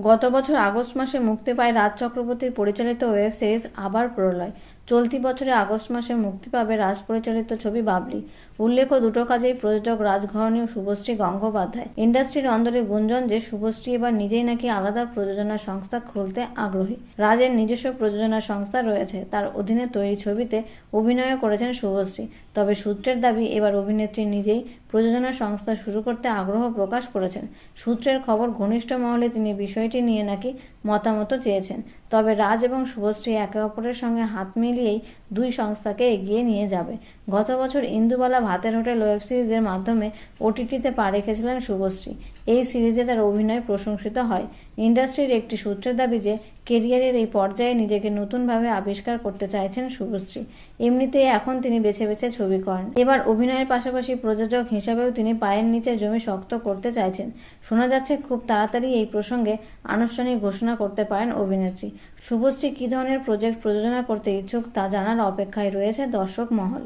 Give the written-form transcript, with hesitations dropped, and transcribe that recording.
গত বছর আগস্ট মাসে মুক্তি পায় রাজ চক্রবর্তীর পরিচালিত ওয়েব সিরিজ আবার প্রলয়। চলতি বছরে আগস্ট মাসে মুক্তি পাবে রাজ পরিচালিত ছবি বাবলি। উল্লেখ্য, দুটো কাজেই প্রযোজক রাজঘরণী ও শুভশ্রী গঙ্গোপাধ্যায়। ইন্ডাস্ট্রির অন্দরে গুঞ্জন যে শুভশ্রী এবার নিজেই নাকি আলাদা প্রযোজনা সংস্থা খুলতে আগ্রহী। রাজের নিজস্ব প্রযোজনা সংস্থা রয়েছে, তার অধীনে তৈরি ছবিতে অভিনয় করেছেন শুভশ্রী। তবে সূত্রের দাবি, এবার অভিনেত্রী নিজেই প্রযোজনা সংস্থা শুরু করতে আগ্রহ প্রকাশ করেছেন। সূত্রের খবর, ঘনিষ্ঠ মহলে তিনি বিষয়টি নিয়ে নাকি মতামত চেয়েছেন। তবে রাজ এবং শুভশ্রী একে অপরের সঙ্গে হাত মিলিয়েই দুই সংস্থাকে এগিয়ে নিয়ে যাবে। গত বছর ইন্দুবালা ভাতের হোটেল ওয়েব সিরিজের মাধ্যমে ওটিটিতে পা রেখেছিলেন শুভশ্রী। এই সিরিজে তার অভিনয় প্রশংসিত হয়। ইন্ডাস্ট্রির একটি সূত্রের দাবি যে কেরিয়ারের এই পর্যায়ে নিজেকে নতুনভাবে আবিষ্কার করতে চাইছেন শুভশ্রী। এমনিতেই এখন তিনি বেছে বেছে ছবি করেন। এবার অভিনয়ের পাশাপাশি প্রযোজক হিসাবেও তিনি পায়ের নিচে জমি শক্ত করতে চাইছেন। শোনা যাচ্ছে খুব তাড়াতাড়ি এই প্রসঙ্গে আনুষ্ঠানিক ঘোষণা করতে পারেন অভিনেত্রী। শুভশ্রী কী ধরনের প্রজেক্ট প্রযোজনা করতে ইচ্ছুক তা জানার অপেক্ষায় রয়েছে দর্শক মহল।